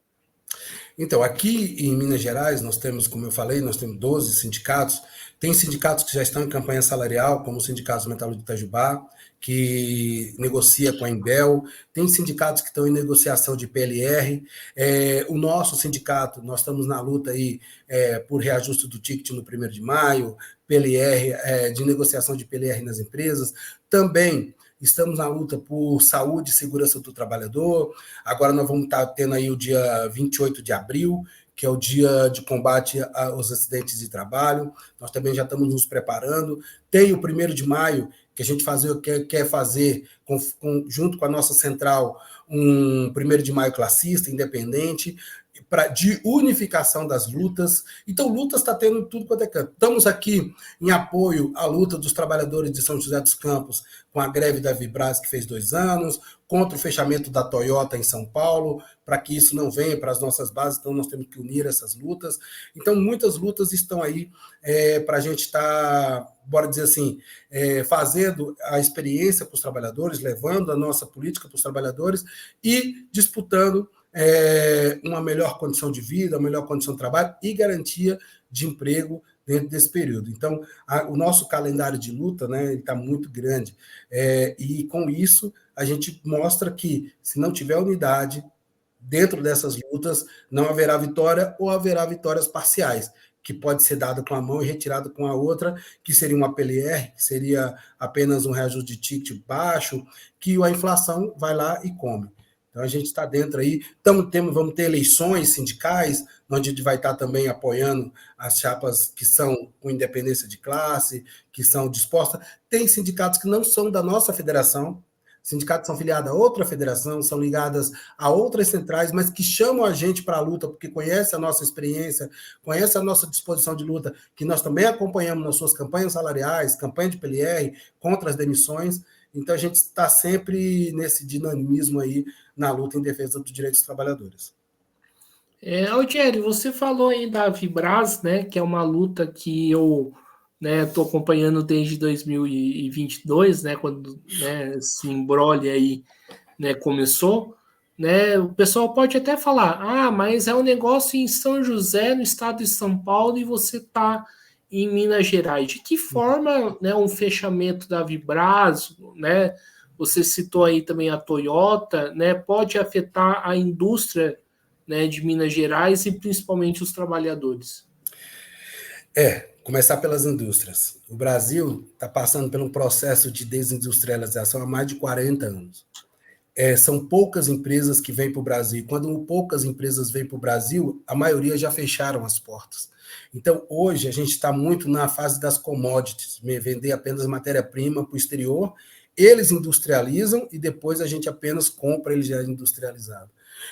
Speaker 2: Então, aqui em Minas Gerais, nós temos, como eu falei, nós temos 12 sindicatos. Tem sindicatos que já estão em campanha salarial, como o Sindicato Metalúrgico de Itajubá, que negocia com a Embel. Tem sindicatos que estão em negociação de PLR. O nosso sindicato, nós estamos na luta aí por reajuste do ticket no 1º de maio, PLR, de negociação de PLR nas empresas. Também estamos na luta por saúde e segurança do trabalhador. Agora nós vamos estar tendo aí o dia 28 de abril, que é o dia de combate aos acidentes de trabalho. Nós também já estamos nos preparando. Tem o 1º de maio, que a gente quer fazer, junto com a nossa central, um 1º de maio classista, independente. de unificação das lutas. Então, lutas está tendo tudo quanto é canto. Estamos aqui em apoio à luta dos trabalhadores de São José dos Campos, com a greve da Vibras, que fez 2 anos, contra o fechamento da Toyota em São Paulo, para que isso não venha para as nossas bases, então nós temos que unir essas lutas. Então, muitas lutas estão aí para a gente estar, bora dizer assim, fazendo a experiência para os trabalhadores, levando a nossa política para os trabalhadores e disputando uma melhor condição de vida, uma melhor condição de trabalho e garantia de emprego dentro desse período. Então, o nosso calendário de luta, né, está muito grande. E com isso, a gente mostra que, se não tiver unidade dentro dessas lutas, não haverá vitória ou haverá vitórias parciais, que pode ser dada com a mão e retirada com a outra, que seria uma PLR, que seria apenas um reajuste de ticket baixo, que a inflação vai lá e come. Então, a gente está dentro aí. Vamos ter eleições sindicais, onde a gente vai estar também apoiando as chapas que são com independência de classe, que são dispostas. Tem sindicatos que não são da nossa federação, sindicatos são filiados a outra federação, são ligadas a outras centrais, mas que chamam a gente para a luta, porque conhecem a nossa experiência, conhecem a nossa disposição de luta, que nós também acompanhamos nas suas campanhas salariais, campanha de PLR, contra as demissões. Então, a gente está sempre nesse dinamismo aí, na luta em defesa dos direitos dos trabalhadores.
Speaker 1: Altieri, você falou aí da Vibras, né, que é uma luta que eu estou acompanhando desde 2022, né, quando esse imbróglio aí começou. Né, o pessoal pode até falar, mas é um negócio em São José, no estado de São Paulo, e você está em Minas Gerais. De que forma um fechamento da Vibras, né, você citou aí também a Toyota, né, pode afetar a indústria, né, de Minas Gerais e principalmente os trabalhadores?
Speaker 2: Começar pelas indústrias. O Brasil está passando por um processo de desindustrialização há mais de 40 anos. São poucas empresas que vêm para o Brasil. Quando poucas empresas vêm para o Brasil, a maioria já fecharam as portas. Então, hoje, a gente está muito na fase das commodities, vender apenas matéria-prima para o exterior, eles industrializam e depois a gente apenas compra ele já industrializado.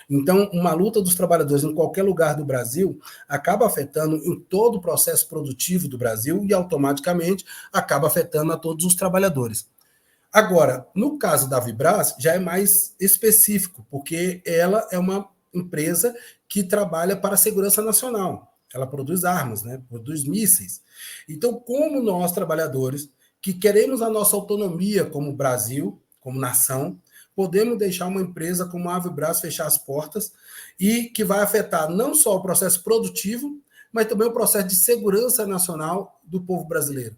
Speaker 2: Então, uma luta dos trabalhadores em qualquer lugar do Brasil acaba afetando em todo o processo produtivo do Brasil e automaticamente acaba afetando a todos os trabalhadores. Agora, no caso da Vibras, já é mais específico, porque ela é uma empresa que trabalha para a segurança nacional. Ela produz armas, né? Produz mísseis. Então, como nós, trabalhadores, que queremos a nossa autonomia como Brasil, como nação, podemos deixar uma empresa como a Vibras fechar as portas e que vai afetar não só o processo produtivo, mas também o processo de segurança nacional do povo brasileiro.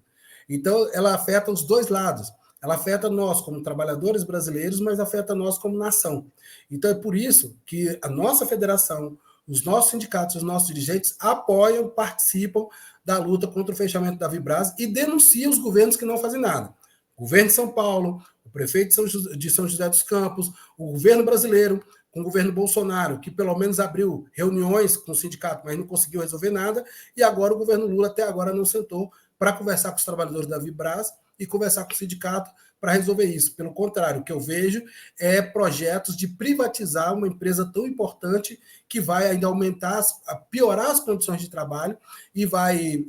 Speaker 2: Então, ela afeta os dois lados. Ela afeta nós como trabalhadores brasileiros, mas afeta nós como nação. Então, é por isso que a nossa federação, os nossos sindicatos, os nossos dirigentes apoiam, participam da luta contra o fechamento da Vibras e denunciam os governos que não fazem nada. O governo de São Paulo, o prefeito de São José dos Campos, o governo brasileiro, com o governo Bolsonaro, que pelo menos abriu reuniões com o sindicato, mas não conseguiu resolver nada, e agora o governo Lula até agora não sentou para conversar com os trabalhadores da Vibras e conversar com o sindicato para resolver isso. Pelo contrário, o que eu vejo é projetos de privatizar uma empresa tão importante que vai ainda piorar as condições de trabalho e vai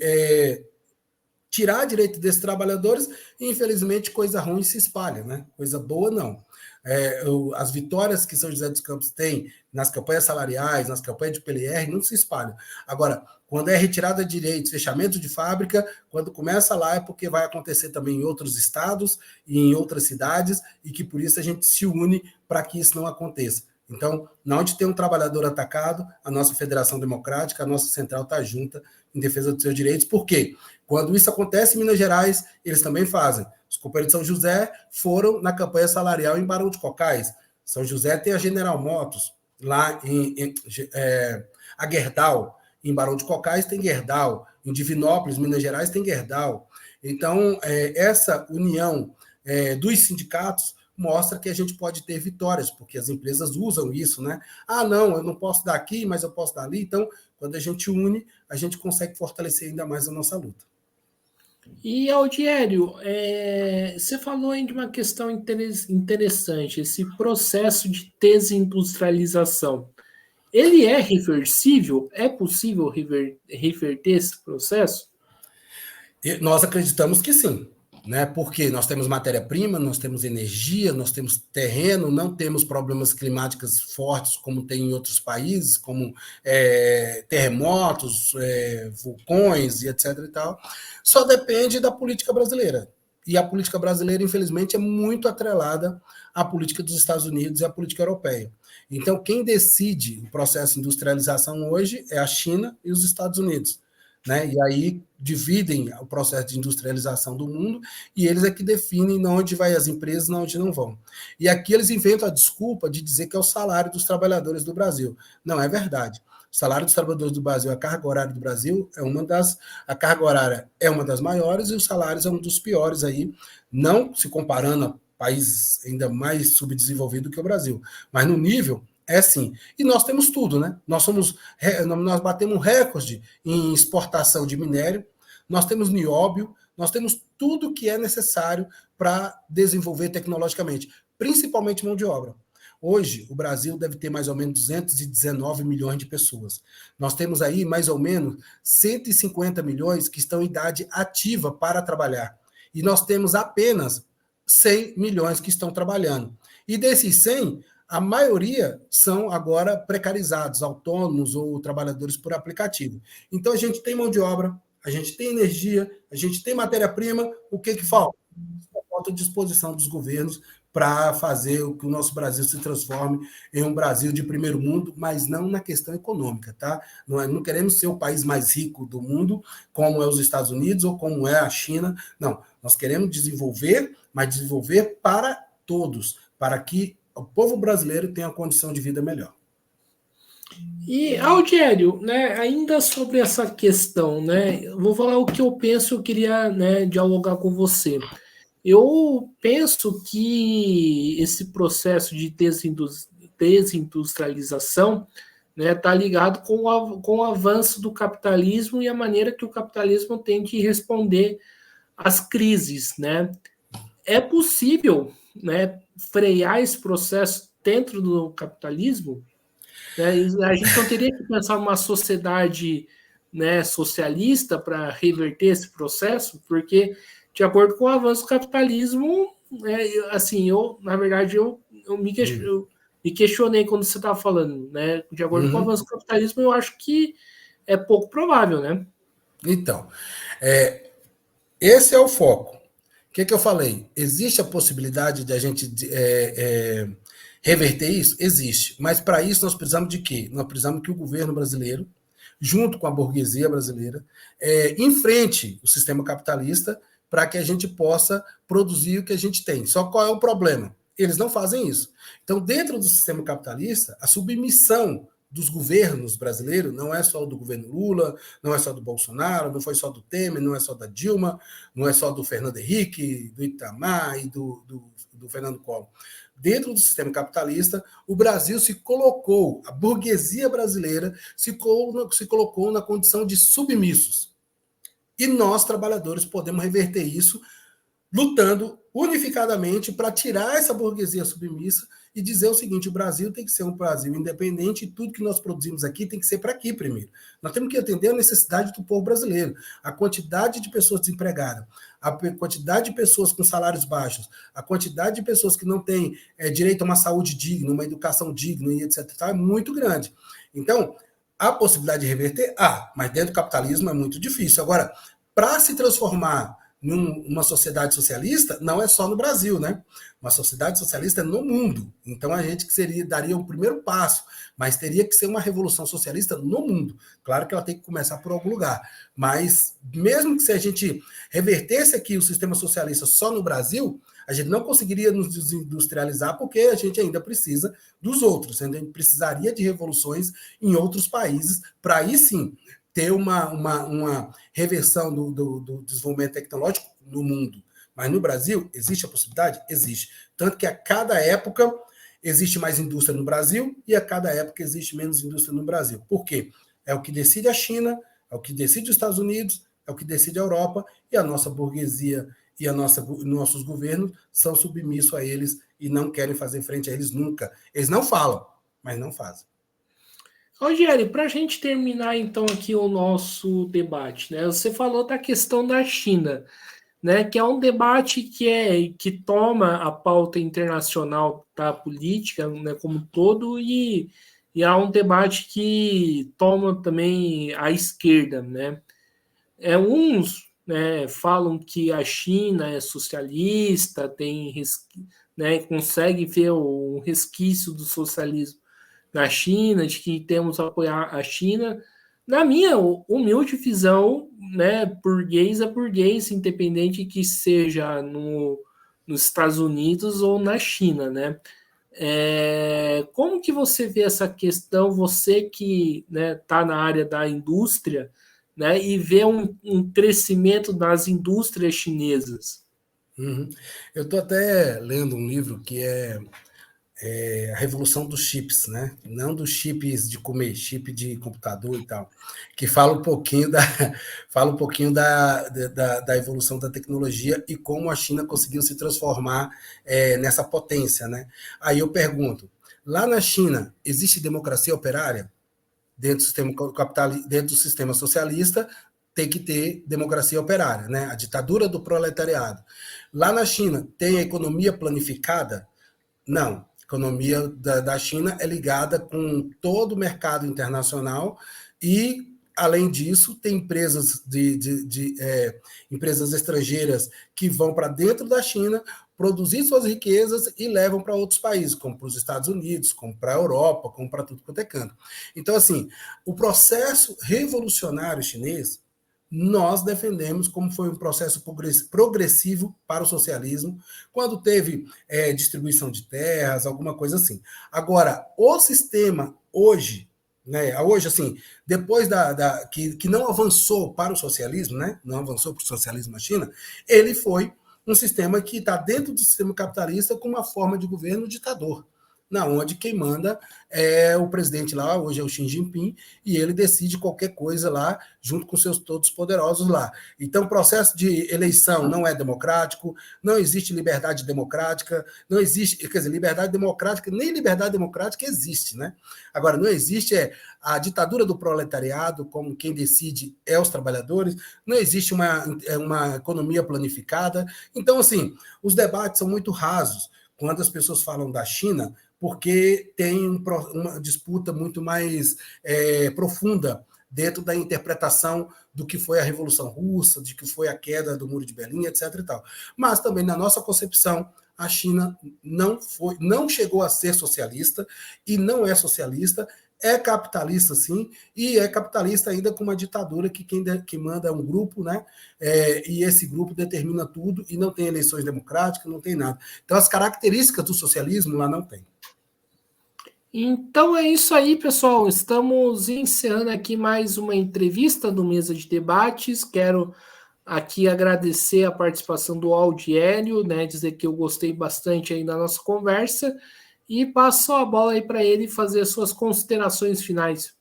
Speaker 2: tirar direito desses trabalhadores e, infelizmente, coisa ruim se espalha, né? Coisa boa, não. As vitórias que São José dos Campos tem nas campanhas salariais, nas campanhas de PLR, não se espalham. Agora, quando é retirada de direitos, fechamento de fábrica, quando começa lá é porque vai acontecer também em outros estados e em outras cidades, e que por isso a gente se une para que isso não aconteça. Então, na onde tem um trabalhador atacado, a nossa Federação Democrática, a nossa central está junta em defesa dos seus direitos. Por quê? Quando isso acontece em Minas Gerais, eles também fazem. Os companheiros de São José foram na campanha salarial em Barão de Cocais. São José tem a General Motors, lá a Gerdau. Em Barão de Cocais tem Gerdau. Em Divinópolis, Minas Gerais, tem Gerdau. Então, essa união dos sindicatos mostra que a gente pode ter vitórias, porque as empresas usam isso, né? Não, eu não posso dar aqui, mas eu posso dar ali. Então, quando a gente une, a gente consegue fortalecer ainda mais a nossa luta.
Speaker 1: E, Aldiério, você falou aí de uma questão interessante, esse processo de desindustrialização. ele é reversível? É possível reverter esse processo?
Speaker 2: E nós acreditamos que sim, né? Porque nós temos matéria-prima, nós temos energia, nós temos terreno, não temos problemas climáticos fortes como tem em outros países, como terremotos, vulcões e etc. e tal. Só depende da política brasileira. E a política brasileira, infelizmente, é muito atrelada à política dos Estados Unidos e à política europeia. Então, quem decide o processo de industrialização hoje é a China e os Estados Unidos. Né? E aí dividem o processo de industrialização do mundo e eles é que definem onde vai as empresas e onde não vão. E aqui eles inventam a desculpa de dizer que é o salário dos trabalhadores do Brasil. Não é verdade. O salário dos trabalhadores do Brasil, a carga horária do Brasil a carga horária é uma das maiores e os salários é um dos piores aí, não se comparando a países ainda mais subdesenvolvidos que o Brasil, mas no nível é sim. E nós temos tudo, né? Nós batemos recorde em exportação de minério, nós temos nióbio, nós temos tudo que é necessário para desenvolver tecnologicamente, principalmente mão de obra. Hoje, o Brasil deve ter mais ou menos 219 milhões de pessoas. Nós temos aí mais ou menos 150 milhões que estão em idade ativa para trabalhar. E nós temos apenas 100 milhões que estão trabalhando. E desses 100, a maioria são agora precarizados, autônomos ou trabalhadores por aplicativo. Então, a gente tem mão de obra, a gente tem energia, a gente tem matéria-prima, o que falta? Falta disposição dos governos para fazer o que o nosso Brasil se transforme em um Brasil de primeiro mundo, mas não na questão econômica, tá? Não queremos ser o país mais rico do mundo, como é os Estados Unidos ou como é a China. Não, nós queremos desenvolver, mas desenvolver para todos, para que o povo brasileiro tenha uma condição de vida melhor.
Speaker 1: E, Algério, né, ainda sobre essa questão, né, eu vou falar o que eu penso, eu queria, né, dialogar com você. Eu penso que esse processo de desindustrialização está ligado com o avanço do capitalismo e a maneira que o capitalismo tem de responder às crises. Né? É possível, né, frear esse processo dentro do capitalismo? Né? A gente não teria que pensar numa sociedade, né, socialista para reverter esse processo, porque de acordo com o avanço do capitalismo, assim, na verdade, eu me questionei quando você estava falando, né? De acordo com o avanço do capitalismo, eu acho que é pouco provável, né?
Speaker 2: Então, esse é o foco. O que eu falei? Existe a possibilidade de a gente reverter isso? Existe. Mas para isso nós precisamos de quê? Nós precisamos que o governo brasileiro, junto com a burguesia brasileira, enfrente o sistema capitalista para que a gente possa produzir o que a gente tem. Só qual é o problema? Eles não fazem isso. Então, dentro do sistema capitalista, a submissão dos governos brasileiros, não é só do governo Lula, não é só do Bolsonaro, não foi só do Temer, não é só da Dilma, não é só do Fernando Henrique, do Itamar e do Fernando Collor. Dentro do sistema capitalista, o Brasil se colocou, a burguesia brasileira se colocou na condição de submissos. E nós, trabalhadores, podemos reverter isso lutando unificadamente para tirar essa burguesia submissa e dizer o seguinte: o Brasil tem que ser um Brasil independente e tudo que nós produzimos aqui tem que ser para aqui primeiro. Nós temos que atender a necessidade do povo brasileiro, a quantidade de pessoas desempregadas, a quantidade de pessoas com salários baixos, a quantidade de pessoas que não têm direito a uma saúde digna, uma educação digna e etc. é muito grande. Então, a possibilidade de reverter? Mas dentro do capitalismo é muito difícil. Agora, para se transformar numa sociedade socialista, não é só no Brasil, né? Uma sociedade socialista é no mundo. Então, a gente daria o primeiro passo, mas teria que ser uma revolução socialista no mundo. Claro que ela tem que começar por algum lugar. Mas, mesmo que se a gente revertesse aqui o sistema socialista só no Brasil, a gente não conseguiria nos desindustrializar porque a gente ainda precisa dos outros. A gente precisaria de revoluções em outros países para aí sim ter uma reversão do desenvolvimento tecnológico no mundo. Mas no Brasil, existe a possibilidade? Existe. Tanto que a cada época existe mais indústria no Brasil e a cada época existe menos indústria no Brasil. Por quê? É o que decide a China, é o que decide os Estados Unidos, é o que decide a Europa, e a nossa burguesia e nossos governos são submissos a eles e não querem fazer frente a eles nunca. Eles não falam, mas não fazem.
Speaker 1: Rogério, para a gente terminar então aqui o nosso debate, né? Você falou da questão da China, né? Que é um debate que toma a pauta internacional da política, né, como um todo, e é um debate que toma também a esquerda, né? Uns, né, falam que a China é socialista, né, consegue ver um resquício do socialismo na China, de que temos que apoiar a China. Na minha humilde visão, né, burguês é burguês, independente que seja nos Estados Unidos ou na China, né? Como que você vê essa questão, você que está, né, na área da indústria, né, e vê um crescimento das indústrias chinesas?
Speaker 2: Uhum. Eu estou até lendo um livro que é a revolução dos chips, né? Não dos chips de comer, chip de computador e tal, que fala um pouquinho fala um pouquinho da evolução da tecnologia e como a China conseguiu se transformar nessa potência, né? Aí eu pergunto, lá na China existe democracia operária? Dentro do sistema dentro do sistema socialista tem que ter democracia operária, né? A ditadura do proletariado. Lá na China tem a economia planificada? Não. A economia da China é ligada com todo o mercado internacional e, além disso, tem empresas empresas estrangeiras que vão para dentro da China produzir suas riquezas e levam para outros países, como para os Estados Unidos, como para a Europa, como para tudo quanto é canto. Então, assim, o processo revolucionário chinês nós defendemos como foi um processo progressivo para o socialismo, quando teve distribuição de terras, alguma coisa assim. Agora, o sistema hoje, né, hoje assim, depois que não avançou para o socialismo, né, não avançou para o socialismo na China, ele foi um sistema que está dentro do sistema capitalista com uma forma de governo ditador, na onde quem manda é o presidente lá, hoje é o Xi Jinping, e ele decide qualquer coisa lá, junto com seus todos poderosos lá. Então, o processo de eleição não é democrático, não existe liberdade democrática, não existe, quer dizer, liberdade democrática, nem liberdade democrática existe, né? Agora, não existe a ditadura do proletariado, como quem decide é os trabalhadores, não existe uma economia planificada. Então, assim, os debates são muito rasos. Quando as pessoas falam da China, porque tem uma disputa muito mais profunda dentro da interpretação do que foi a Revolução Russa, de que foi a queda do Muro de Berlim, etc. E tal. Mas também, na nossa concepção, a China não chegou a ser socialista e não é socialista, é capitalista sim, e é capitalista ainda com uma ditadura que quem manda é um grupo, né? E esse grupo determina tudo e não tem eleições democráticas, não tem nada. Então, as características do socialismo lá não tem.
Speaker 1: Então é isso aí, pessoal. Estamos encerrando aqui mais uma entrevista do Mesa de Debates. Quero aqui agradecer a participação do Aldiélio, né? Dizer que eu gostei bastante aí da nossa conversa e passo a bola aí para ele fazer as suas considerações finais.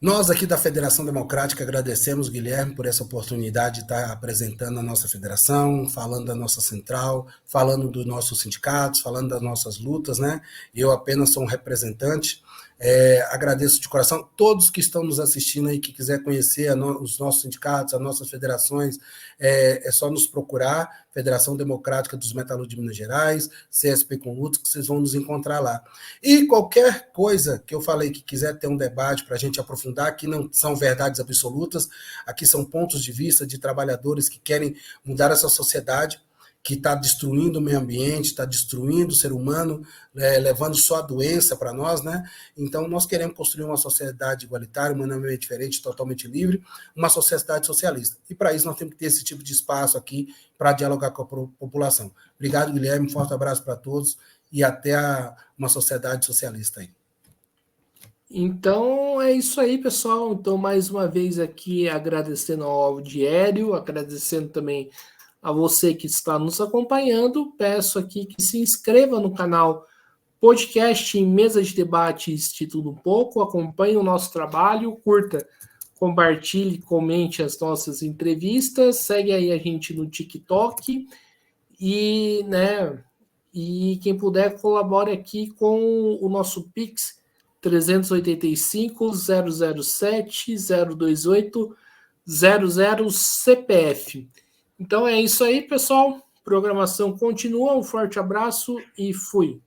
Speaker 2: Nós aqui da Federação Democrática agradecemos, Guilherme, por essa oportunidade de estar apresentando a nossa federação, falando da nossa central, falando dos nossos sindicatos, falando das nossas lutas, né? Eu apenas sou um representante. Agradeço de coração todos que estão nos assistindo aí, que quiser conhecer os nossos sindicatos, as nossas federações, é só nos procurar, Federação Democrática dos Metalúrgicos de Minas Gerais, CSP com Lutas, que vocês vão nos encontrar lá. E qualquer coisa que eu falei que quiser ter um debate para a gente aprofundar, aqui não são verdades absolutas, aqui são pontos de vista de trabalhadores que querem mudar essa sociedade, que está destruindo o meio ambiente, está destruindo o ser humano, levando só a doença para nós, né? Então, nós queremos construir uma sociedade igualitária, humanamente diferente, totalmente livre, uma sociedade socialista. E, para isso, nós temos que ter esse tipo de espaço aqui para dialogar com a população. Obrigado, Guilherme, um forte abraço para todos e até uma sociedade socialista aí.
Speaker 1: Então é isso aí, pessoal. Então, mais uma vez aqui agradecendo ao Aldiério, agradecendo também a você que está nos acompanhando. Peço aqui que se inscreva no canal Podcast em Mesa de Debates Título um Pouco, acompanhe o nosso trabalho, curta, compartilhe, comente as nossas entrevistas, segue aí a gente no TikTok e, né, e quem puder colabore aqui com o nosso Pix, 385 007 028 00 CPF. Então é isso aí, pessoal. Programação continua. Um forte abraço e fui.